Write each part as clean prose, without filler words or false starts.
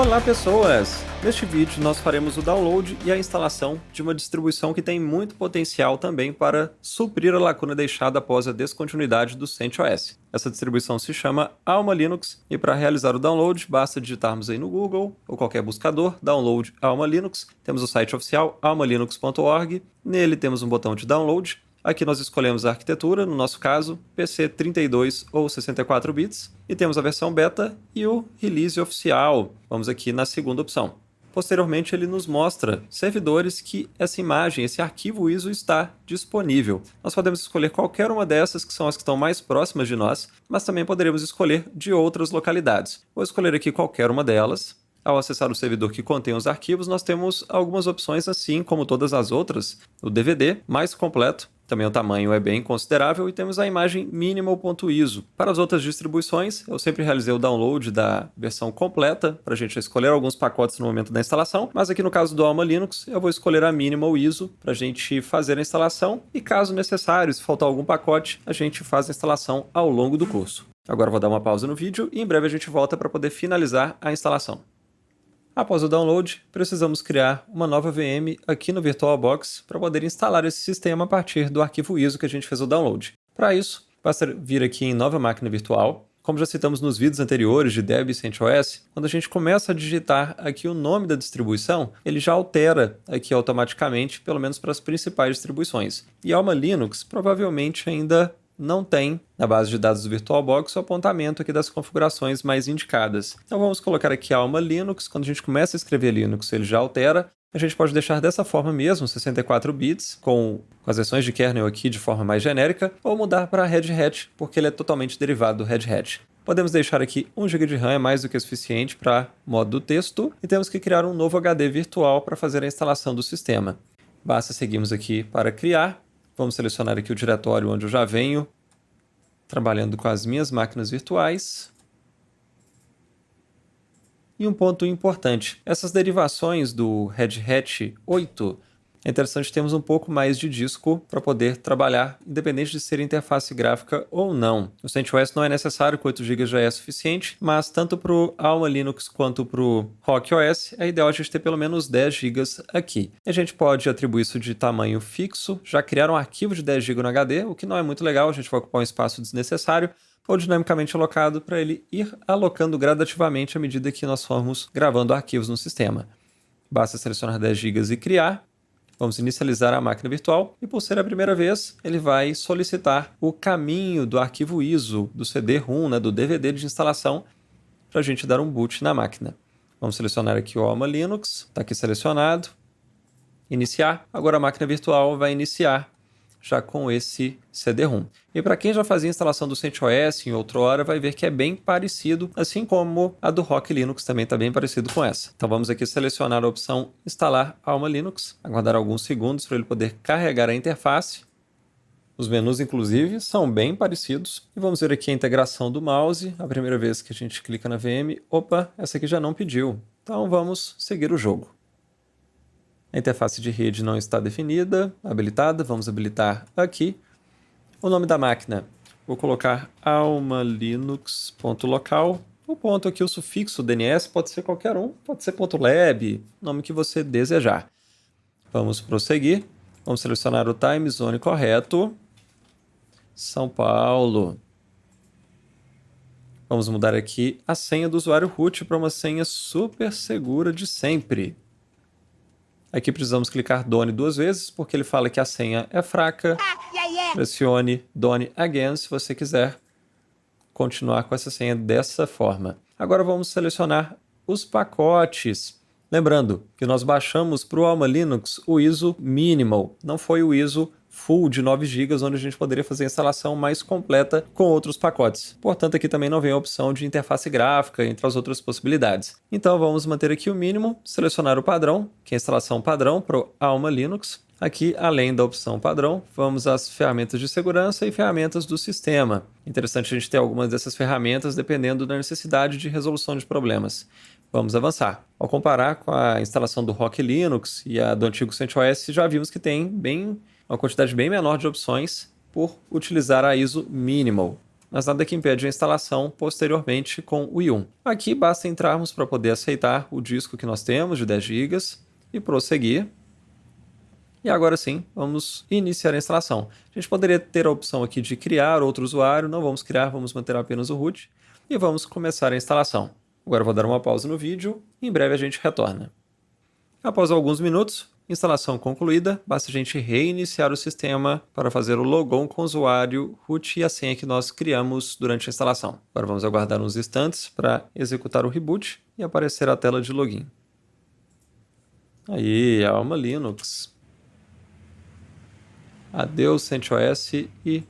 Olá pessoas! Neste vídeo nós faremos o download e a instalação de uma distribuição que tem muito potencial também para suprir a lacuna deixada após a descontinuidade do CentOS. Essa distribuição se chama Alma Linux e para realizar o download basta digitarmos aí no Google ou qualquer buscador, download Alma Linux. Temos o site oficial almalinux.org, nele temos um botão de download. Aqui nós escolhemos a arquitetura, no nosso caso, PC 32 ou 64 bits, e temos a versão beta e o release oficial. Vamos aqui na segunda opção. Posteriormente ele nos mostra servidores que essa imagem, esse arquivo ISO está disponível. Nós podemos escolher qualquer uma dessas, que são as que estão mais próximas de nós, mas também poderemos escolher de outras localidades. Vou escolher aqui qualquer uma delas. Ao acessar o servidor que contém os arquivos, nós temos algumas opções, assim como todas as outras. O DVD mais completo, também o tamanho é bem considerável, e temos a imagem minimal.iso. Para as outras distribuições, eu sempre realizei o download da versão completa, para a gente escolher alguns pacotes no momento da instalação, mas aqui no caso do Alma Linux, eu vou escolher a minimal ISO para a gente fazer a instalação, e caso necessário, se faltar algum pacote, a gente faz a instalação ao longo do curso. Agora eu vou dar uma pausa no vídeo e em breve a gente volta para poder finalizar a instalação. Após o download, precisamos criar uma nova VM aqui no VirtualBox para poder instalar esse sistema a partir do arquivo ISO que a gente fez o download. Para isso, basta vir aqui em Nova Máquina Virtual. Como já citamos nos vídeos anteriores de Debian e CentOS, quando a gente começa a digitar aqui o nome da distribuição, ele já altera aqui automaticamente, pelo menos para as principais distribuições. E Alma Linux provavelmente ainda não tem, na base de dados do VirtualBox, o apontamento aqui das configurações mais indicadas. Então vamos colocar aqui Alma Linux. Quando a gente começa a escrever Linux, ele já altera. A gente pode deixar dessa forma mesmo, 64 bits, com as versões de kernel aqui de forma mais genérica, ou mudar para Red Hat, porque ele é totalmente derivado do Red Hat. Podemos deixar aqui 1 GB de RAM, é mais do que o suficiente para modo do texto, e temos que criar um novo HD virtual para fazer a instalação do sistema. Basta seguirmos aqui para criar. Vamos selecionar aqui o diretório onde eu já venho trabalhando com as minhas máquinas virtuais. E um ponto importante, essas derivações do Red Hat 8, é interessante termos um pouco mais de disco para poder trabalhar, independente de ser interface gráfica ou não. No CentOS não é necessário, que 8 GB já é suficiente, mas tanto para o Alma Linux quanto para o RockOS, é ideal a gente ter pelo menos 10 GB aqui. A gente pode atribuir isso de tamanho fixo, já criar um arquivo de 10 GB no HD, o que não é muito legal, a gente vai ocupar um espaço desnecessário, ou dinamicamente alocado para ele ir alocando gradativamente à medida que nós formos gravando arquivos no sistema. Basta selecionar 10 GB e criar. Vamos inicializar a máquina virtual e, por ser a primeira vez, ele vai solicitar o caminho do arquivo ISO, do CD-ROM, do DVD de instalação, para a gente dar um boot na máquina. Vamos selecionar aqui o Alma Linux, está aqui selecionado. Iniciar. Agora a máquina virtual vai iniciar já com esse CD-ROM. E para quem já fazia instalação do CentOS em outra hora, vai ver que é bem parecido, assim como a do Rock Linux também está bem parecido com essa. Então vamos aqui selecionar a opção Instalar Alma Linux, aguardar alguns segundos para ele poder carregar a interface. Os menus, inclusive, são bem parecidos. E vamos ver aqui a integração do mouse. A primeira vez que a gente clica na VM, opa, essa aqui já não pediu. Então vamos seguir o jogo. A interface de rede não está definida, habilitada, vamos habilitar aqui. O nome da máquina, vou colocar almalinux.local. O ponto aqui, o sufixo DNS, pode ser qualquer um, pode ser .lab, nome que você desejar. Vamos prosseguir, vamos selecionar o time zone correto, São Paulo. Vamos mudar aqui a senha do usuário root para uma senha super segura de sempre. Aqui precisamos clicar Done 2 vezes, porque ele fala que a senha é fraca. Pressione Done Again se você quiser continuar com essa senha dessa forma. Agora vamos selecionar os pacotes. Lembrando que nós baixamos para o Alma Linux o ISO Minimal, não foi o ISO Full de 9 GB, onde a gente poderia fazer a instalação mais completa com outros pacotes. Portanto, aqui também não vem a opção de interface gráfica, entre as outras possibilidades. Então vamos manter aqui o mínimo, selecionar o padrão, que é a instalação padrão para o Alma Linux. Aqui, além da opção padrão, vamos às ferramentas de segurança e ferramentas do sistema. Interessante a gente ter algumas dessas ferramentas dependendo da necessidade de resolução de problemas. Vamos avançar. Ao comparar com a instalação do Rock Linux e a do antigo CentOS, já vimos que tem uma quantidade bem menor de opções por utilizar a ISO Minimal. mas nada que impede a instalação posteriormente com o i1. Aqui basta entrarmos para poder aceitar o disco que nós temos de 10 GB e prosseguir. E agora sim, vamos iniciar a instalação. A gente poderia ter a opção aqui de criar outro usuário, não vamos criar, vamos manter apenas o root e vamos começar a instalação. Agora eu vou dar uma pausa no vídeo e em breve a gente retorna. Após alguns minutos, instalação concluída, basta a gente reiniciar o sistema para fazer o logon com o usuário, root e a senha que nós criamos durante a instalação. Agora vamos aguardar uns instantes para executar o reboot e aparecer a tela de login. Aí, Alma Linux. Adeus CentOS e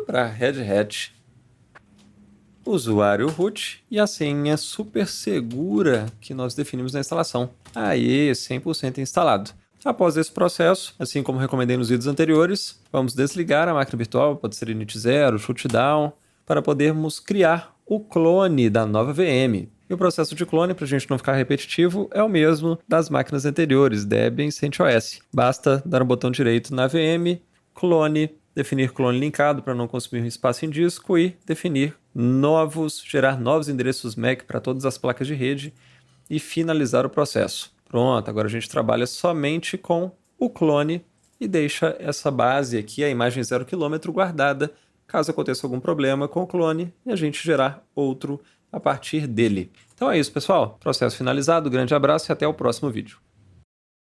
para Red Hat. Usuário root e a senha super segura que nós definimos na instalação. Aí, 100% instalado. Após esse processo, assim como recomendei nos vídeos anteriores, vamos desligar a máquina virtual, pode ser init 0, shutdown, para podermos criar o clone da nova VM. E o processo de clone, para a gente não ficar repetitivo, é o mesmo das máquinas anteriores, Debian e CentOS. Basta dar um botão direito na VM, clone, definir clone linkado para não consumir espaço em disco e definir gerar novos endereços MAC para todas as placas de rede e finalizar o processo. Pronto, agora a gente trabalha somente com o clone e deixa essa base aqui, a imagem 0 km, guardada, caso aconteça algum problema com o clone e a gente gerar outro a partir dele. Então é isso, pessoal. Processo finalizado, grande abraço e até o próximo vídeo.